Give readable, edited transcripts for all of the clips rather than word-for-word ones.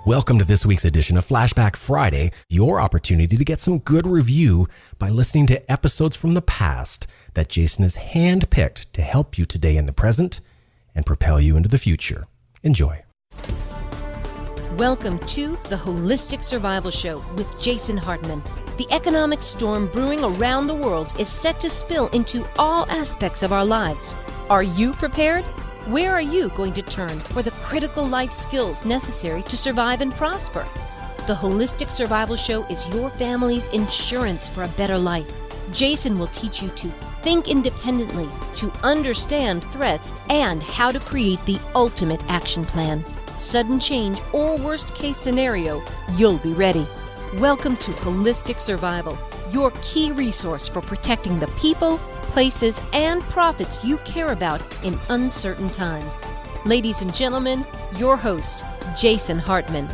Welcome to this week's edition of Flashback Friday, your opportunity to get some good review by listening to episodes from the past that Jason has handpicked to help you today in the present and propel you into the future. Enjoy. Welcome to the Holistic Survival Show with Jason Hartman. The economic storm brewing around the world is set to spill into all aspects of our lives. Are you prepared? Where are you going to turn for the critical life skills necessary to survive and prosper? The Holistic Survival Show is your family's insurance for a better life. Jason will teach you to think independently, to understand threats, and how to create the ultimate action plan. Sudden change or worst case scenario, you'll be ready. Welcome to Holistic Survival, your key resource for protecting the people, places, and profits you care about in uncertain times. Ladies and gentlemen, your host, Jason Hartman.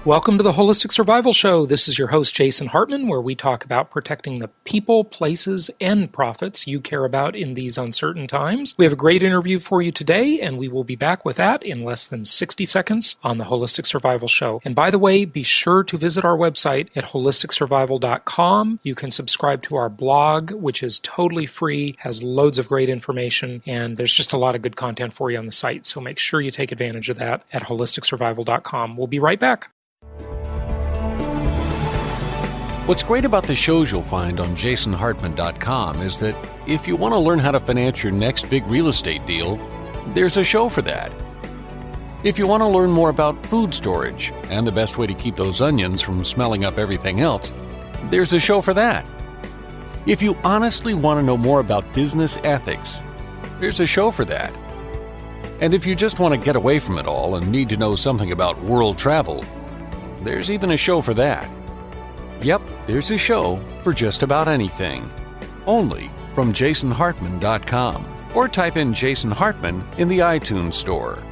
Welcome to the Holistic Survival Show. This is your host, Jason Hartman, where we talk about protecting the people, places, and profits you care about in these uncertain times. We have a great interview for you today, and we will be back with that in less than 60 seconds on the Holistic Survival Show. And by the way, be sure to visit our website at holisticsurvival.com. You can subscribe to our blog, which is totally free, has loads of great information, and there's just a lot of good content for you on the site. So make sure you take advantage of that at holisticsurvival.com. We'll be right back. What's great about the shows you'll find on jasonhartman.com is that if you want to learn how to finance your next big real estate deal, there's a show for that. If you want to learn more about food storage and the best way to keep those onions from smelling up everything else, there's a show for that. If you honestly want to know more about business ethics, there's a show for that. And if you just want to get away from it all and need to know something about world travel, there's even a show for that. Yep, there's a show for just about anything. Only from jasonhartman.com, or type in Jason Hartman in the iTunes store.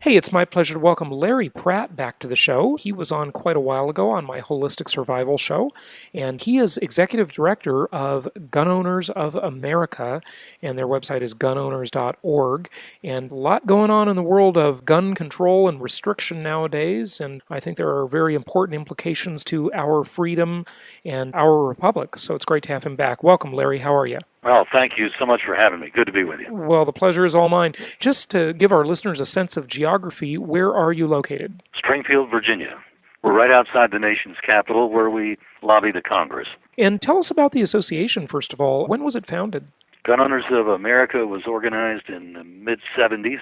Hey, it's my pleasure to welcome Larry Pratt back to the show. He was on quite a while ago on my Holistic Survival Show, and he is Executive Director of Gun Owners of America, and their website is gunowners.org, and a lot going on in the world of gun control and restriction nowadays, and I think there are very important implications to our freedom and our republic, so it's great to have him back. Welcome, Larry. How are you? Well, thank you so much for having me. Good to be with you. Well, the pleasure is all mine. Just to give our listeners a sense of geography, where are you located? Springfield, Virginia. We're right outside the nation's capital where we lobby the Congress. And tell us about the association, first of all. When was it founded? Gun Owners of America was organized in the mid-'70s,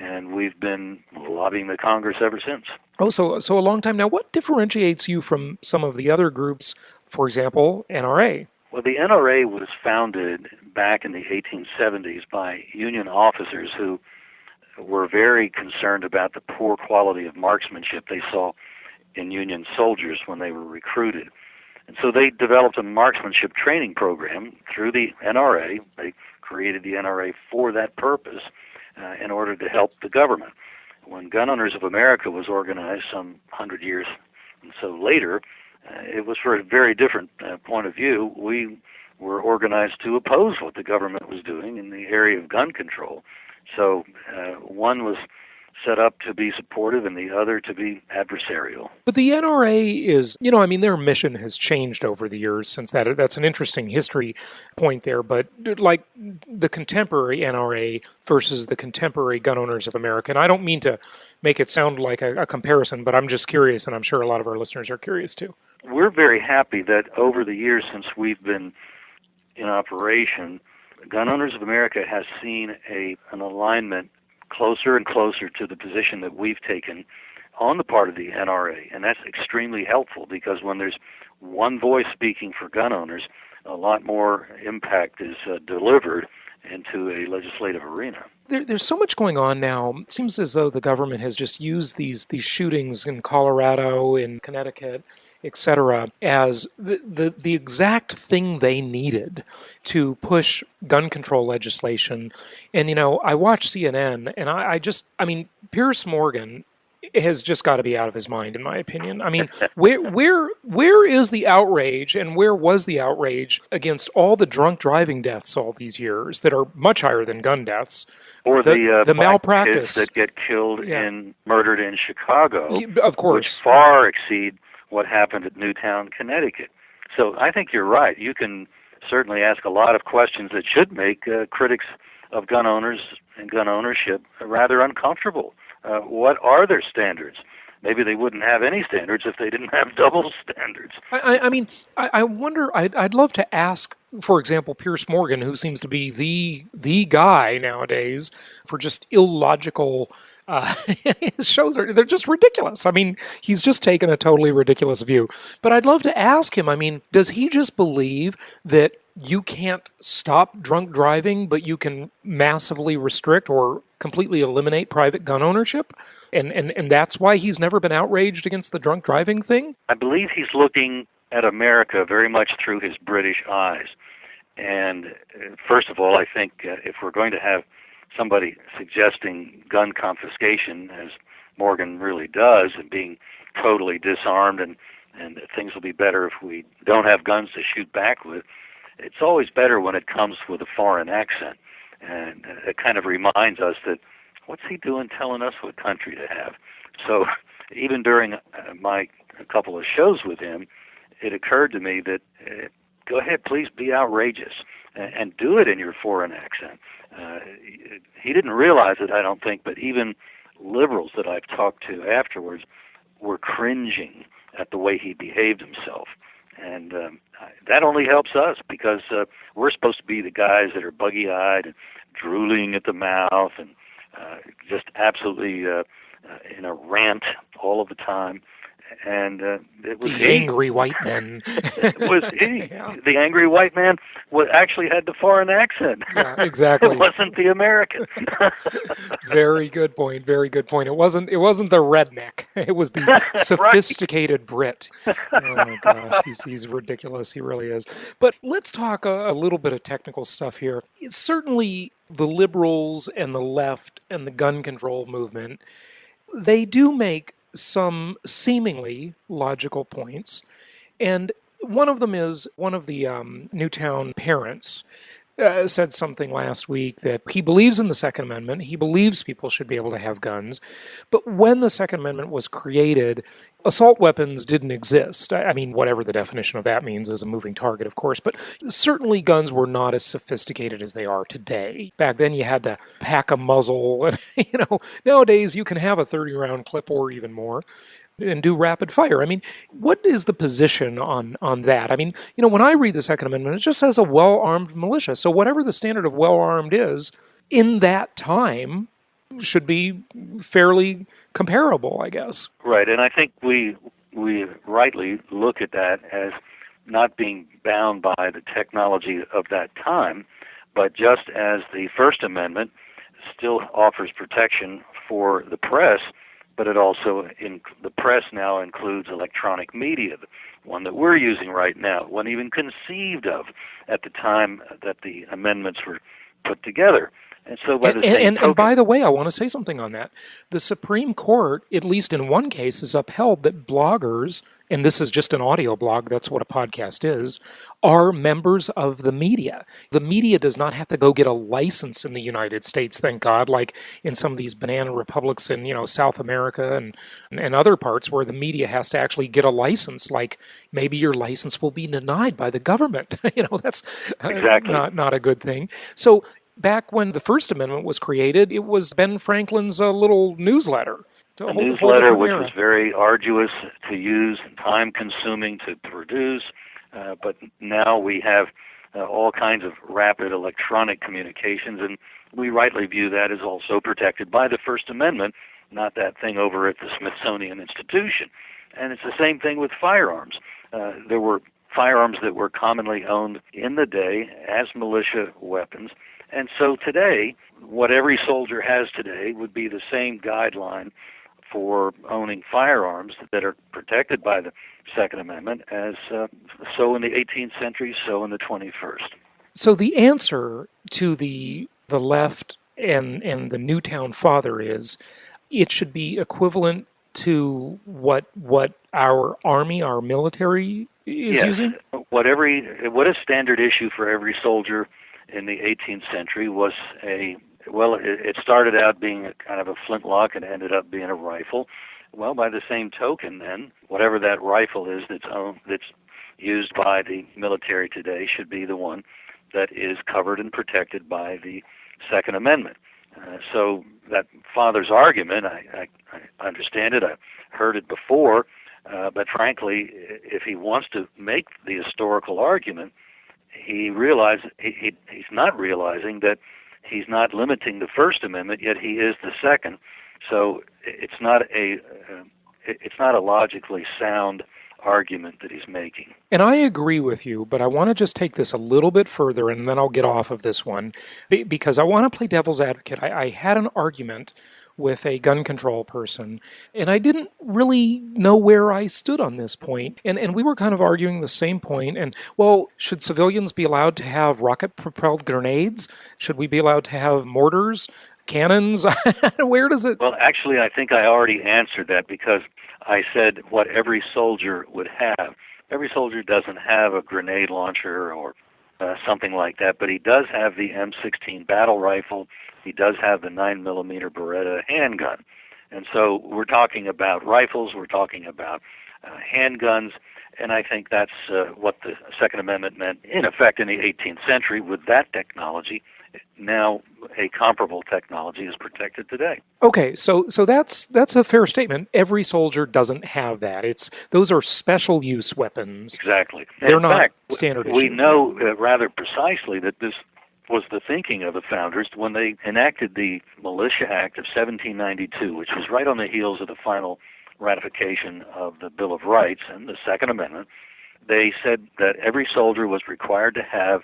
and we've been lobbying the Congress ever since. Oh, so a long time. Now, what differentiates you from some of the other groups, for example, NRA? Well, the NRA was founded back in the 1870s by Union officers who were very concerned about the poor quality of marksmanship they saw in Union soldiers when they were recruited. And so they developed a marksmanship training program through the NRA. They created the NRA for that purpose in order to help the government. When Gun Owners of America was organized some 100 years and so later, it was for a very different point of view. We were organized to oppose what the government was doing in the area of gun control. So one was set up to be supportive and the other to be adversarial. But the NRA is, their mission has changed over the years since that. That's an interesting history point there. But like the contemporary NRA versus the contemporary Gun Owners of America, and I don't mean to make it sound like a comparison, but I'm just curious, and I'm sure a lot of our listeners are curious too. We're very happy that over the years since we've been in operation, Gun Owners of America has seen an alignment closer and closer to the position that we've taken on the part of the NRA. And that's extremely helpful because when there's one voice speaking for gun owners, a lot more impact is delivered into a legislative arena. There's so much going on now. It seems as though the government has just used these shootings in Colorado, in Connecticut, etc., as the exact thing they needed to push gun control legislation. And, I watch CNN, and I Piers Morgan has just got to be out of his mind, in my opinion. I mean, where is the outrage, and where was the outrage against all the drunk driving deaths all these years that are much higher than gun deaths? Or the black malpractice kids that get killed murdered in Chicago, of course, which far exceed what happened at Newtown, Connecticut. So I think you're right. You can certainly ask a lot of questions that should make critics of gun owners and gun ownership rather uncomfortable. What are their standards? Maybe they wouldn't have any standards if they didn't have double standards. I mean, I wonder, I'd love to ask, for example, Pierce Morgan, who seems to be the guy nowadays for just illogical his shows they're just ridiculous. I mean, he's just taken a totally ridiculous view. But I'd love to ask him, I mean, does he just believe that you can't stop drunk driving, but you can massively restrict or completely eliminate private gun ownership? And that's why he's never been outraged against the drunk driving thing? I believe he's looking at America very much through his British eyes. And first of all, I think if we're going to have somebody suggesting gun confiscation, as Morgan really does, and being totally disarmed and things will be better if we don't have guns to shoot back with, it's always better when it comes with a foreign accent. And it kind of reminds us that, what's he doing telling us what country to have? So even during my couple of shows with him, it occurred to me that go ahead, please be outrageous and do it in your foreign accent. He didn't realize it, I don't think, but even liberals that I've talked to afterwards were cringing at the way he behaved himself. And that only helps us because we're supposed to be the guys that are buggy-eyed and drooling at the mouth and just absolutely in a rant all of the time. And it was the angry white men. It was he. Yeah. The angry white man actually had the foreign accent. Yeah, exactly. It wasn't the American. Very good point. Very good point. It wasn't the redneck. It was the sophisticated Brit. Oh my gosh, he's ridiculous. He really is. But let's talk a little bit of technical stuff here. It's certainly the liberals and the left and the gun control movement, they do make some seemingly logical points. And one of them is one of the Newtown parents said something last week that he believes in the Second Amendment. He believes people should be able to have guns. But when the Second Amendment was created, assault weapons didn't exist. I mean, whatever the definition of that means is a moving target, of course. But certainly guns were not as sophisticated as they are today. Back then you had to pack a muzzle. And, nowadays you can have a 30-round clip or even more and do rapid fire. I mean, what is the position on that? I mean, when I read the Second Amendment, it just says a well-armed militia. So whatever the standard of well-armed is, in that time, should be fairly comparable, I guess. Right, and I think we rightly look at that as not being bound by the technology of that time, but just as the First Amendment still offers protection for the press, but it also, the press now includes electronic media, the one that we're using right now, one even conceived of at the time that the amendments were put together. And so by the same token, and by the way, I want to say something on that. The Supreme Court, at least in one case, has upheld that bloggers, and this is just an audio blog, that's what a podcast is, are members of the media. The media does not have to go get a license in the United States, thank God, like in some of these banana republics in South America and other parts where the media has to actually get a license, like maybe your license will be denied by the government. That's exactly not a good thing. So back when the First Amendment was created, it was Ben Franklin's little newsletter. A newsletter which was very arduous to use and time-consuming to produce, but now we have all kinds of rapid electronic communications, and we rightly view that as also protected by the First Amendment, not that thing over at the Smithsonian Institution. And it's the same thing with firearms. There were firearms that were commonly owned in the day as militia weapons. And so today, what every soldier has today would be the same guideline for owning firearms that are protected by the Second Amendment as so in the 18th century, so in the 21st. So the answer to the left and the Newtown father is it should be equivalent to what our army, our military is using? What is standard issue for every soldier in the 18th century was it started out being a kind of a flintlock and ended up being a rifle. Well, by the same token, then, whatever that rifle is that's used by the military today should be the one that is covered and protected by the Second Amendment. So that father's argument, I understand it, I've heard it before, but frankly, if he wants to make the historical argument, he's not realizing that he's not limiting the First Amendment, yet he is the Second. So it's not a logically sound argument that he's making. And I agree with you, but I want to just take this a little bit further, and then I'll get off of this one, because I want to play devil's advocate. I had an argument with a gun control person, and I didn't really know where I stood on this point. And we were kind of arguing the same point. And, well, should civilians be allowed to have rocket-propelled grenades? Should we be allowed to have mortars, cannons? Where does it... Well, actually, I think I already answered that, because I said what every soldier would have. Every soldier doesn't have a grenade launcher or something like that, but he does have the M16 battle rifle. He does have the 9mm Beretta handgun. And so we're talking about rifles, we're talking about handguns, and I think that's what the Second Amendment meant, in effect, in the 18th century with that technology. Now a comparable technology is protected today. Okay, so that's a fair statement. Every soldier doesn't have that. Those are special use weapons. Exactly. They're in not fact, standard issue. We know rather precisely that this was the thinking of the founders when they enacted the Militia Act of 1792, which was right on the heels of the final ratification of the Bill of Rights and the Second Amendment. They said that every soldier was required to have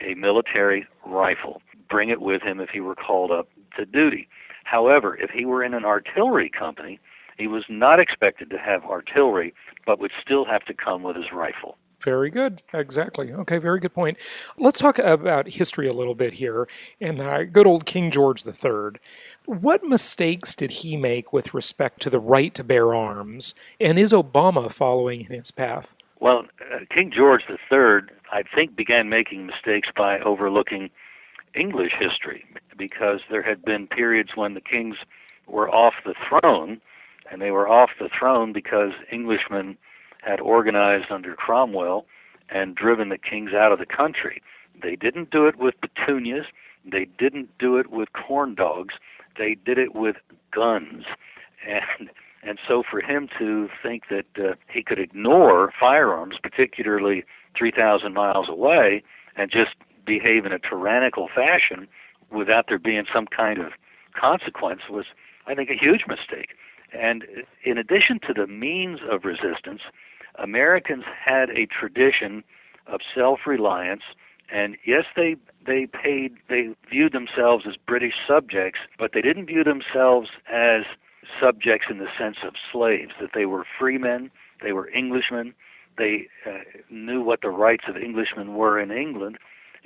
a military rifle, bring it with him if he were called up to duty. However, if he were in an artillery company, he was not expected to have artillery, but would still have to come with his rifle. Very good. Exactly. Okay, very good point. Let's talk about history a little bit here. And good old King George III. What mistakes did he make with respect to the right to bear arms? And is Obama following in his path? Well, King George III, I think, began making mistakes by overlooking English history, because there had been periods when the kings were off the throne, and they were off the throne because Englishmen had organized under Cromwell and driven the kings out of the country. They didn't do it with petunias. They didn't do it with corn dogs. They did it with guns. And so for him to think that he could ignore firearms, particularly 3,000 miles away, and just behave in a tyrannical fashion without there being some kind of consequence was, I think, a huge mistake. And in addition to the means of resistance, Americans had a tradition of self-reliance, and yes, they viewed themselves as British subjects, but they didn't view themselves as subjects in the sense of slaves, that they were free men, they were Englishmen, they knew what the rights of Englishmen were in England,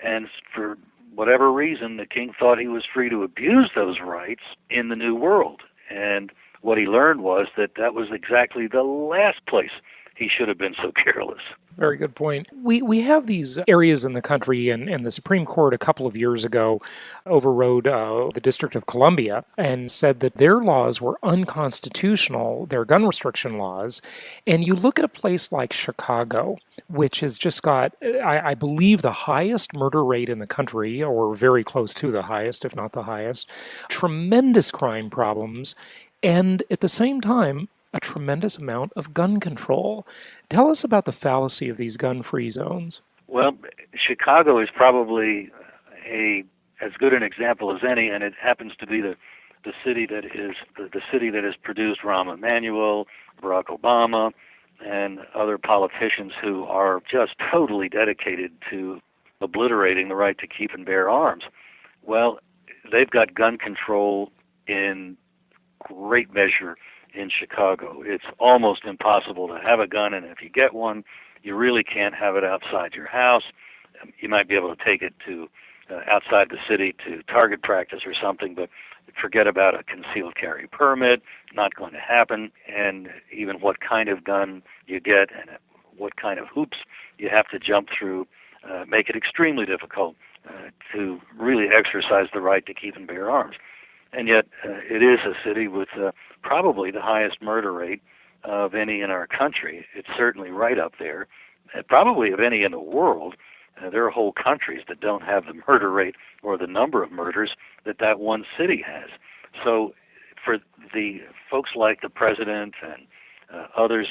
and for whatever reason, the king thought he was free to abuse those rights in the New World. And what he learned was that that was exactly the last place he should have been so careless. Very good point. We have these areas in the country, and the Supreme Court a couple of years ago overrode the District of Columbia and said that their laws were unconstitutional, their gun restriction laws. And you look at a place like Chicago, which has just got, I believe, the highest murder rate in the country, or very close to the highest, if not the highest, tremendous crime problems, and at the same time, a tremendous amount of gun control. Tell us about the fallacy of these gun-free zones. Well, Chicago is probably as good an example as any, and it happens to be the city that has produced Rahm Emanuel, Barack Obama, and other politicians who are just totally dedicated to obliterating the right to keep and bear arms. Well, they've got gun control in great measure in Chicago. It's almost impossible to have a gun, and if you get one, you really can't have it outside your house. You might be able to take it to outside the city to target practice or something, but forget about a concealed carry permit, not going to happen, and even what kind of gun you get and what kind of hoops you have to jump through make it extremely difficult to really exercise the right to keep and bear arms. And yet it is a city with probably the highest murder rate of any in our country. It's certainly right up there, probably of any in the world. There are whole countries that don't have the murder rate or the number of murders that one city has. So for the folks like the president and others,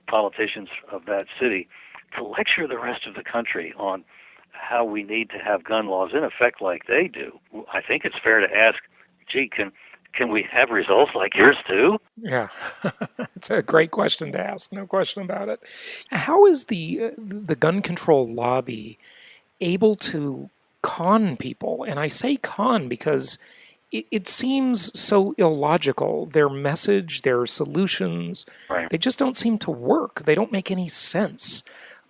politicians of that city, to lecture the rest of the country on how we need to have gun laws in effect like they do, I think it's fair to ask, gee, can we have results like yours too? Yeah, it's a great question to ask, no question about it. How is the gun control lobby able to con people? And I say con because it seems so illogical. Their message, their solutions, right, they just don't seem to work. They don't make any sense.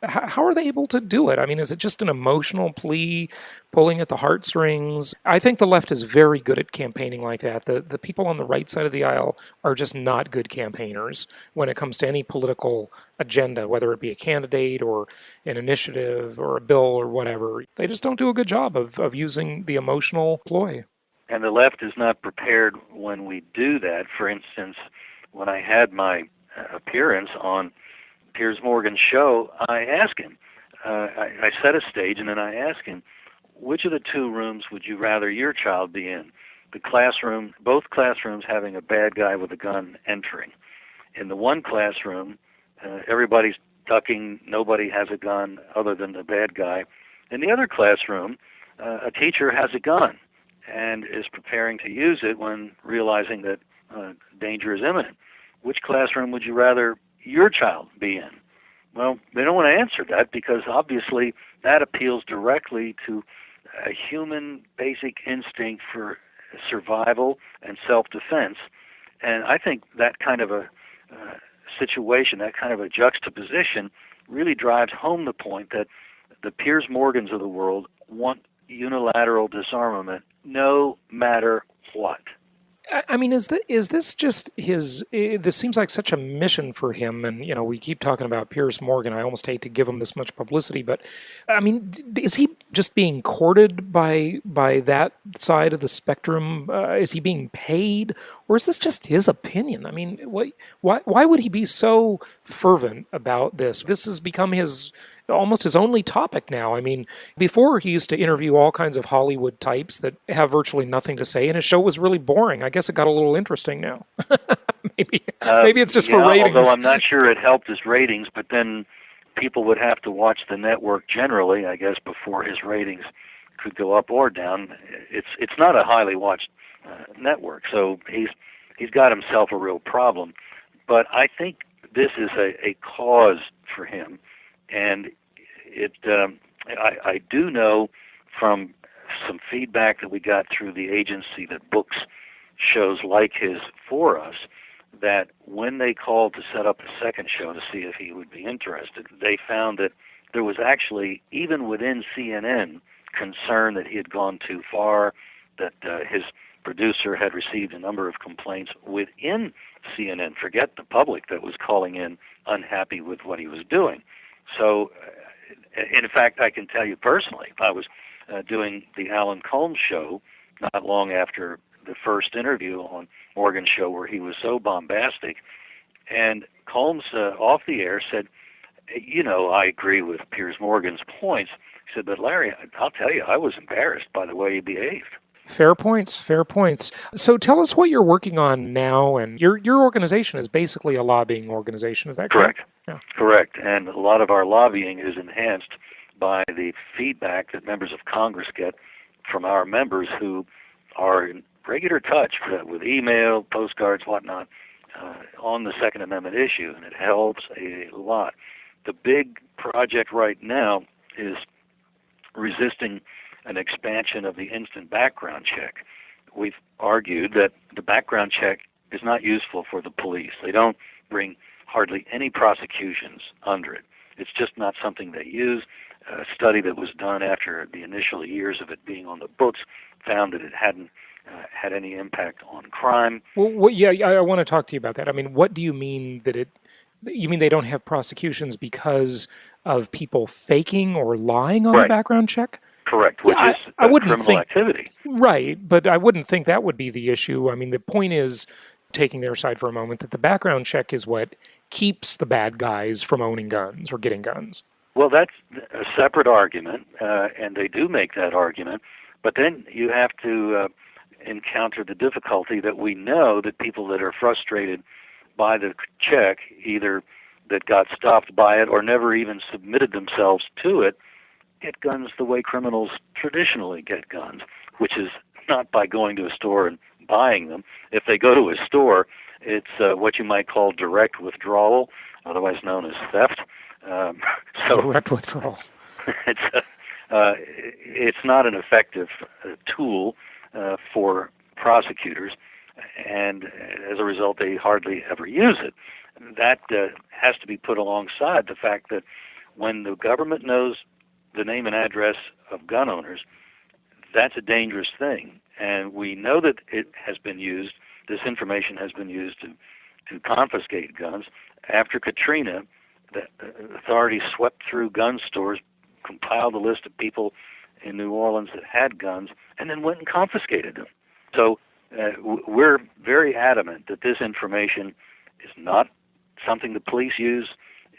How are they able to do it? I mean, is it just an emotional plea, pulling at the heartstrings? I think the left is very good at campaigning like that. The people on the right side of the aisle are just not good campaigners when it comes to any political agenda, whether it be a candidate or an initiative or a bill or whatever. They just don't do a good job of using the emotional ploy. And the left is not prepared when we do that. For instance, when I had my appearance on Piers Morgan's show, I asked him, I set a stage, and then I asked him, which of the two rooms would you rather your child be in? The classroom, both classrooms having a bad guy with a gun entering. In the one classroom, everybody's ducking, nobody has a gun other than the bad guy. In the other classroom, a teacher has a gun and is preparing to use it when realizing that danger is imminent. Which classroom would you rather your child be in? Well, they don't want to answer that because obviously that appeals directly to a human basic instinct for survival and self-defense. And I think that kind of a situation, that kind of a juxtaposition really drives home the point that the Piers Morgans of the world want unilateral disarmament no matter what. I mean, is this just his? This seems like such a mission for him, and we keep talking about Piers Morgan. I almost hate to give him this much publicity, but I mean, is he just being courted by that side of the spectrum? Is he being paid, or is this just his opinion? I mean, why would he be so fervent about this? This has become almost his only topic now. I mean, before he used to interview all kinds of Hollywood types that have virtually nothing to say, and his show was really boring. I guess it got a little interesting now. maybe it's just for ratings. Although I'm not sure it helped his ratings, but then people would have to watch the network generally, I guess, before his ratings could go up or down. It's not a highly watched network, so he's got himself a real problem. But I think this is a cause for him. And I do know from some feedback that we got through the agency that books shows like his for us, that when they called to set up a second show to see if he would be interested, they found that there was actually, even within CNN, concern that he had gone too far, that his producer had received a number of complaints within CNN, forget the public that was calling in unhappy with what he was doing. So, in fact, I can tell you personally, I was doing the Alan Colmes show not long after the first interview on Morgan's show where he was so bombastic, and Colmes off the air said, I agree with Piers Morgan's points. He said, but Larry, I'll tell you, I was embarrassed by the way he behaved. Fair points. So tell us what you're working on now, and your organization is basically a lobbying organization, is that correct? Yeah. Correct, and a lot of our lobbying is enhanced by the feedback that members of Congress get from our members who are in regular touch with email, postcards, whatnot, on the Second Amendment issue, and it helps a lot. The big project right now is resisting an expansion of the instant background check. We've argued that the background check is not useful for the police. They don't bring hardly any prosecutions under it. It's just not something they use. A study that was done after the initial years of it being on the books found that it hadn't had any impact on crime. Well, I want to talk to you about that. I mean, what do you mean that you mean they don't have prosecutions because of people faking or lying on the background check? Correct, which is criminal activity. Right, but I wouldn't think that would be the issue. I mean, the point is, taking their side for a moment, that the background check is what keeps the bad guys from owning guns or getting guns. Well, that's a separate argument, and they do make that argument, but then you have to encounter the difficulty that we know that people that are frustrated by the check, either that got stopped by it or never even submitted themselves to it, get guns the way criminals traditionally get guns, which is not by going to a store and buying them. If they go to a store, it's what you might call direct withdrawal, otherwise known as theft. Direct withdrawal. It's not an effective tool for prosecutors, and as a result, they hardly ever use it. That has to be put alongside the fact that when the government knows the name and address of gun owners, that's a dangerous thing. And we know that it has been used, this information has been used to confiscate guns. After Katrina, the authorities swept through gun stores, compiled a list of people in New Orleans that had guns, and then went and confiscated them. So we're very adamant that this information is not something the police use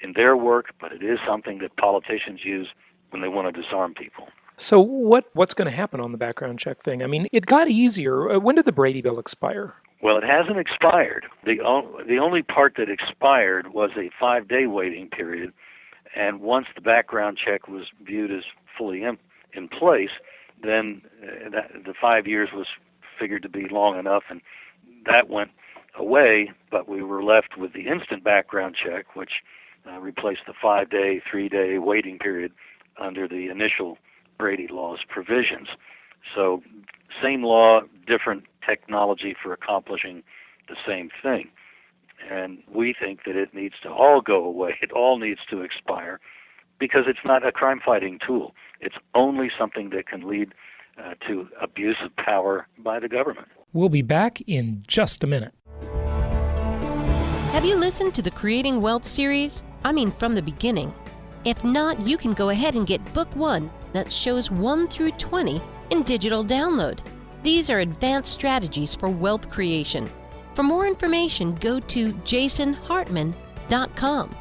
in their work, but it is something that politicians use when they want to disarm people. So what's going to happen on the background check thing? I mean, it got easier. When did the Brady bill expire? Well, it hasn't expired. The only part that expired was a 5-day waiting period, and once the background check was viewed as fully in place, then the 5 years was figured to be long enough, and that went away, but we were left with the instant background check, which replaced the 5-day, 3-day waiting period under the initial Brady law's provisions. So same law, different technology for accomplishing the same thing. And we think that it needs to all go away. It all needs to expire because it's not a crime-fighting tool. It's only something that can lead to abuse of power by the government. We'll be back in just a minute. Have you listened to the Creating Wealth series? I mean, from the beginning. If not, you can go ahead and get Book 1, that shows 1 through 20 in digital download. These are advanced strategies for wealth creation. For more information, go to jasonhartman.com.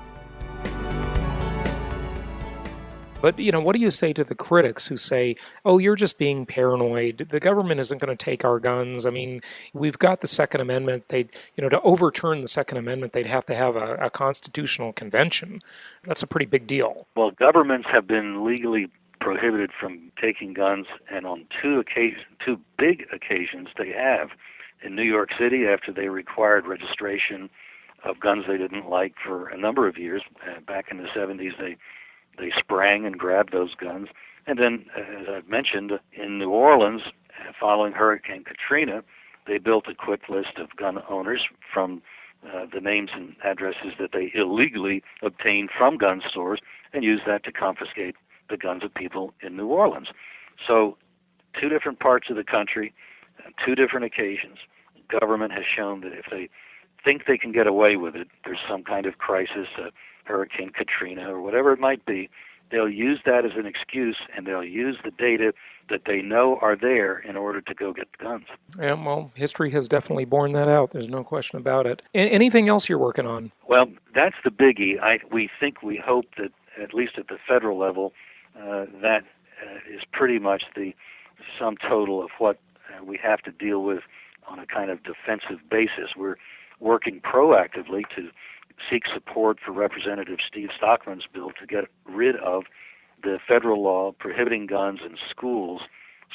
But, what do you say to the critics who say, oh, you're just being paranoid. The government isn't going to take our guns. I mean, we've got the Second Amendment. To overturn the Second Amendment, they'd have to have a constitutional convention. That's a pretty big deal. Well, governments have been legally prohibited from taking guns, and on two big occasions they have. In New York City, after they required registration of guns they didn't like for a number of years, back in the 70s, they sprang and grabbed those guns. And then, as I've mentioned, in New Orleans, following Hurricane Katrina, they built a quick list of gun owners from the names and addresses that they illegally obtained from gun stores and used that to confiscate the guns of people in New Orleans. So 2 different parts of the country, 2 different occasions. Government has shown that if they think they can get away with it, there's some kind of crisis, Hurricane Katrina or whatever it might be, they'll use that as an excuse, and they'll use the data that they know are there in order to go get the guns. Yeah, well, history has definitely borne that out. There's no question about it. Anything else you're working on? Well, that's the biggie. We hope that, at least at the federal level, that is pretty much the sum total of what we have to deal with on a kind of defensive basis. We're working proactively to seek support for Representative Steve Stockman's bill to get rid of the federal law prohibiting guns in schools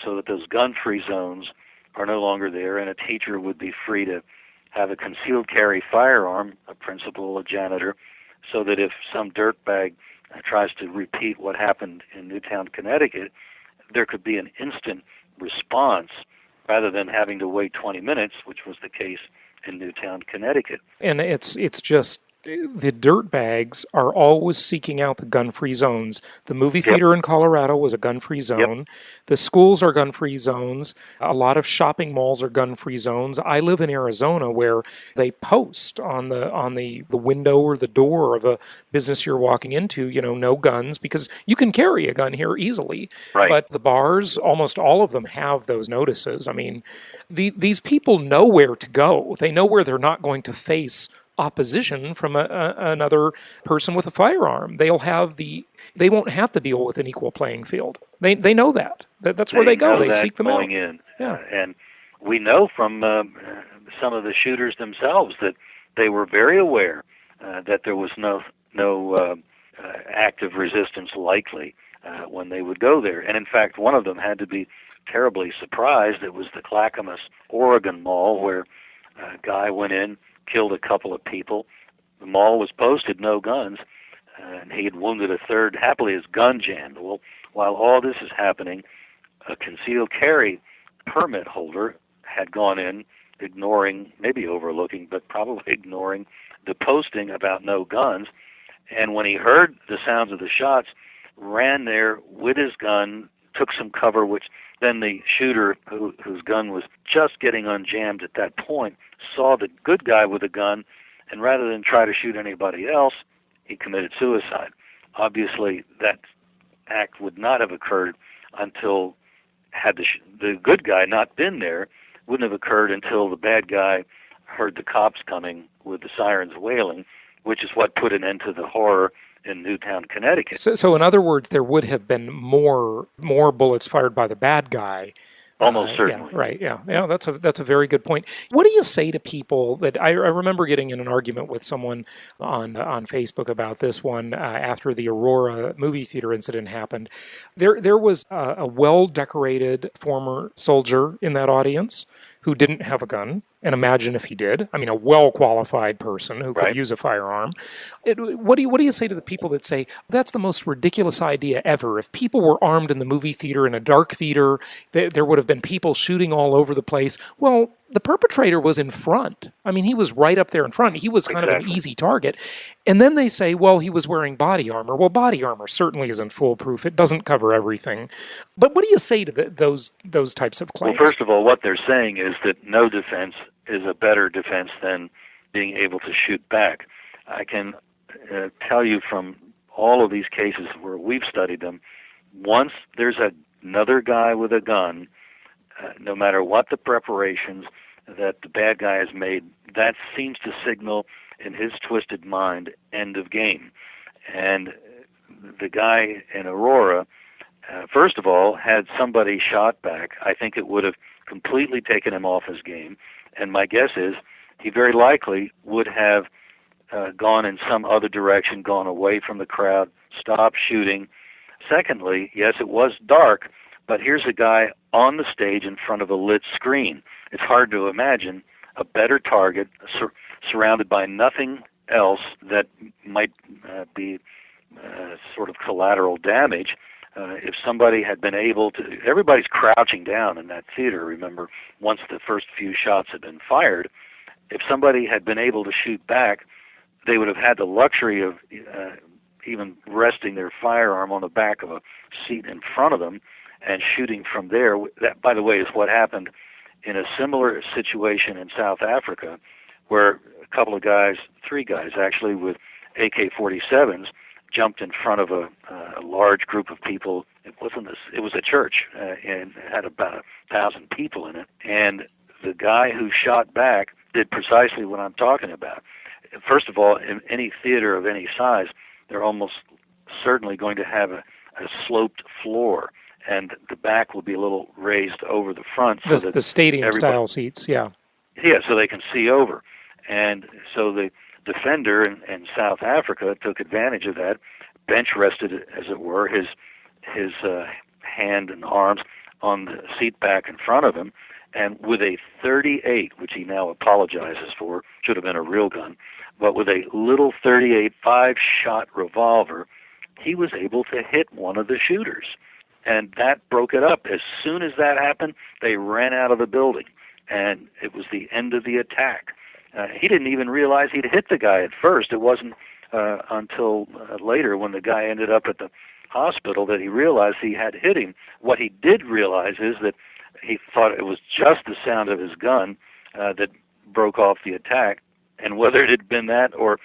so that those gun-free zones are no longer there, and a teacher would be free to have a concealed carry firearm, a principal, a janitor, so that if some dirtbag tries to repeat what happened in Newtown, Connecticut, there could be an instant response rather than having to wait 20 minutes, which was the case in Newtown, Connecticut. And it's just the dirtbags are always seeking out the gun-free zones. The movie theater in Colorado was a gun-free zone. The schools are gun-free zones. A lot of shopping malls are gun-free zones. I live in Arizona where they post on the window or the door of a business you're walking into, no guns, because you can carry a gun here easily. Right. But the bars, almost all of them have those notices. I mean, these people know where to go. They know where they're not going to face opposition from another person with a firearm. They won't have to deal with an equal playing field. They know that. That's where they go. They seek them out. In. Yeah. And we know from some of the shooters themselves that they were very aware that there was no active resistance likely when they would go there. And in fact, one of them had to be terribly surprised. It was the Clackamas, Oregon mall where a guy went in, killed a couple of people. The mall was posted no guns, and he had wounded a third. Happily, his gun jammed. Well, while all this is happening, a concealed carry permit holder had gone in, ignoring, maybe overlooking, but probably ignoring the posting about no guns. And when he heard the sounds of the shots, ran there with his gun, took some cover, which then the shooter, whose gun was just getting unjammed at that point, saw the good guy with a gun, and rather than try to shoot anybody else, he committed suicide. Obviously, that act would not have occurred until, had the good guy not been there, wouldn't have occurred until the bad guy heard the cops coming with the sirens wailing, which is what put an end to the horror in Newtown, Connecticut. So in other words, there would have been more bullets fired by the bad guy. Almost certainly. Yeah, right. Yeah. That's a very good point. What do you say to people that I remember getting in an argument with someone on Facebook about this one after the Aurora movie theater incident happened. There was a well-decorated former soldier in that audience who didn't have a gun. And imagine if he did. I mean, a well-qualified person who could use a firearm. What do you say to the people that say, that's the most ridiculous idea ever? If people were armed in the movie theater, in a dark theater, there would have been people shooting all over the place. Well, the perpetrator was in front. I mean, he was right up there in front. He was kind of an easy target. And then they say, well, he was wearing body armor. Well, body armor certainly isn't foolproof. It doesn't cover everything. But what do you say to those types of claims? Well, first of all, what they're saying is that no defense is a better defense than being able to shoot back. I can tell you from all of these cases where we've studied them, once there's another guy with a gun, no matter what the preparations that the bad guy has made, that seems to signal in his twisted mind, end of game. And the guy in Aurora, first of all, had somebody shot back, I think it would have completely taken him off his game. And my guess is he very likely would have gone in some other direction, gone away from the crowd, stopped shooting. Secondly, yes, it was dark, but here's a guy on the stage in front of a lit screen. It's hard to imagine a better target surrounded by nothing else that might be sort of collateral damage. If somebody had been able to, everybody's crouching down in that theater, remember, once the first few shots had been fired. If somebody had been able to shoot back, they would have had the luxury of even resting their firearm on the back of a seat in front of them and shooting from there. That, by the way, is what happened in a similar situation in South Africa, where a couple of guys, 3 guys actually, with AK-47s, jumped in front of a large group of people. It was a church, and it had about 1,000 people in it. And the guy who shot back did precisely what I'm talking about. First of all, in any theater of any size, they're almost certainly going to have a sloped floor, and the back will be a little raised over the front. So the stadium-style seats, yeah. Yeah, so they can see over. And so the defender in South Africa took advantage of that, bench rested, as it were, his hand and arms on the seat back in front of him, and with a .38, which he now apologizes for, should have been a real gun, but with a little .38 5-shot revolver, he was able to hit one of the shooters. And that broke it up. As soon as that happened, they ran out of the building, and it was the end of the attack. He didn't even realize he'd hit the guy at first. It wasn't until later, when the guy ended up at the hospital, that he realized he had hit him. What he did realize is that he thought it was just the sound of his gun that broke off the attack, and whether it had been that or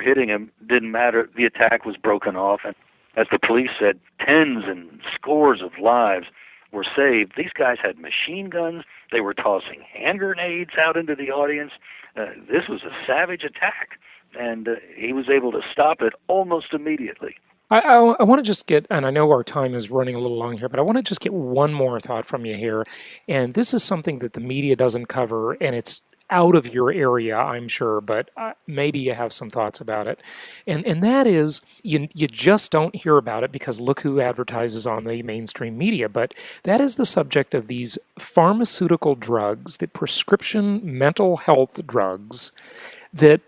hitting him didn't matter. The attack was broken off, and as the police said, tens and scores of lives were saved. These guys had machine guns. They were tossing hand grenades out into the audience. This was a savage attack, and he was able to stop it almost immediately. I want to just get, and I know our time is running a little long here, but I want to just get one more thought from you here. And this is something that the media doesn't cover, and it's out of your area, I'm sure, but maybe you have some thoughts about it. And that is, you just don't hear about it because look who advertises on the mainstream media. But that is the subject of these pharmaceutical drugs, the prescription mental health drugs that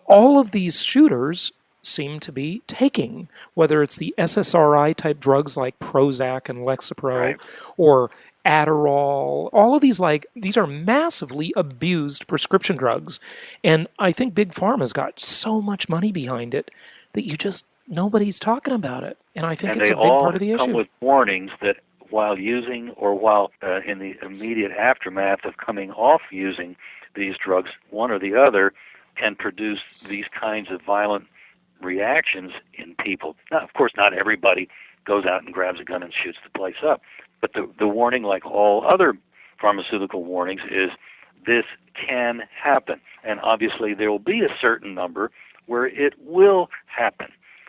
all of these shooters seem to be taking, whether it's the SSRI type drugs like Prozac and Lexapro, right, or Adderall. All of these, these are massively abused prescription drugs. And I think Big Pharma's got so much money behind it that nobody's talking about it. And I think it's a big part of the issue. They all come with warnings that while using or while in the immediate aftermath of coming off using these drugs, one or the other can produce these kinds of violent reactions in people. Now, of course, not everybody goes out and grabs a gun and shoots the place up. But the warning, like all other pharmaceutical warnings, is this can happen. And obviously there will be a certain number where it will happen.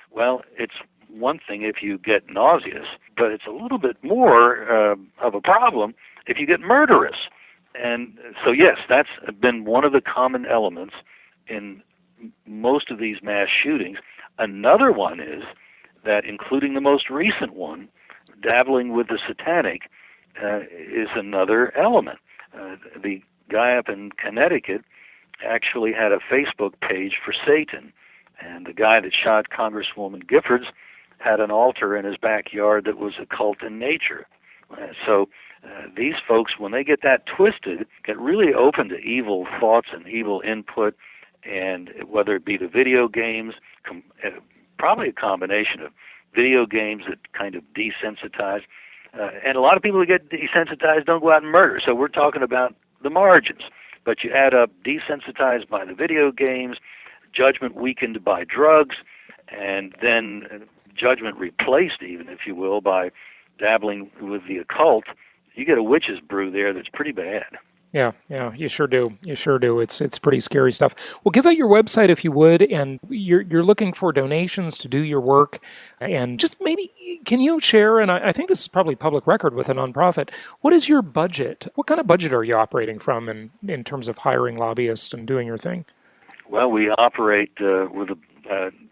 Well, it's one thing if you get nauseous, but it's a little bit more of a problem if you get murderous. And so, yes, that's been one of the common elements in most of these mass shootings. Another one is that, including the most recent one, dabbling with the satanic is another element. The guy up in Connecticut actually had a Facebook page for Satan, and the guy that shot Congresswoman Giffords had an altar in his backyard that was occult in nature. So these folks, when they get that twisted, get really open to evil thoughts and evil input, and whether it be the video games, probably a combination of video games that kind of desensitize, and a lot of people who get desensitized don't go out and murder, so we're talking about the margins. But you add up desensitized by the video games, judgment weakened by drugs, and then judgment replaced, even, if you will, by dabbling with the occult, you get a witch's brew there that's pretty bad. Yeah, you sure do. You sure do. It's pretty scary stuff. Well, give out your website if you would, and you're looking for donations to do your work, and just maybe can you share? And I think this is probably public record with a nonprofit. What is your budget? What kind of budget are you operating from in terms of hiring lobbyists and doing your thing? Well, we operate with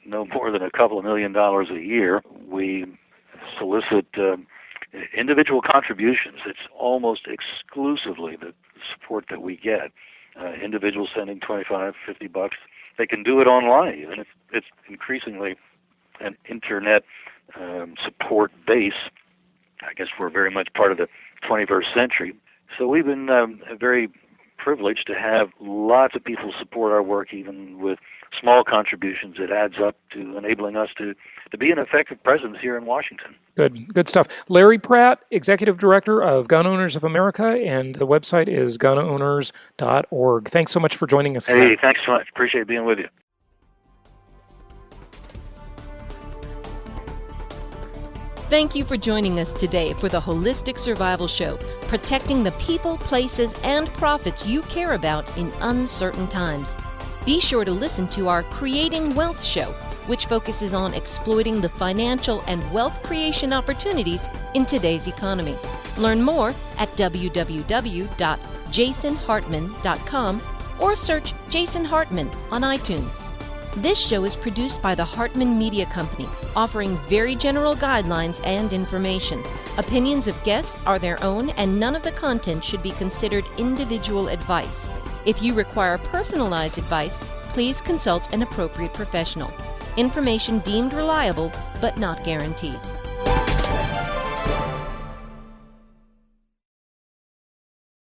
no more than a couple of $1 million a year. We solicit individual contributions. It's almost exclusively the support that we get. Individuals sending $25, $50. They can do it online, even if it's increasingly an internet support base. I guess we're very much part of the 21st century. So we've been very privileged to have lots of people support our work, even with small contributions. It adds up to enabling us to be an effective presence here in Washington. Good stuff. Larry Pratt, Executive Director of Gun Owners of America, and the website is gunowners.org. Thanks so much for joining us today. Hey, thanks so much. Appreciate being with you. Thank you for joining us today for the Holistic Survival Show, protecting the people, places, and profits you care about in uncertain times. Be sure to listen to our Creating Wealth show, which focuses on exploiting the financial and wealth creation opportunities in today's economy. Learn more at www.jasonhartman.com or search Jason Hartman on iTunes. This show is produced by the Hartman Media Company, offering very general guidelines and information. Opinions of guests are their own, and none of the content should be considered individual advice. If you require personalized advice, please consult an appropriate professional. Information deemed reliable, but not guaranteed.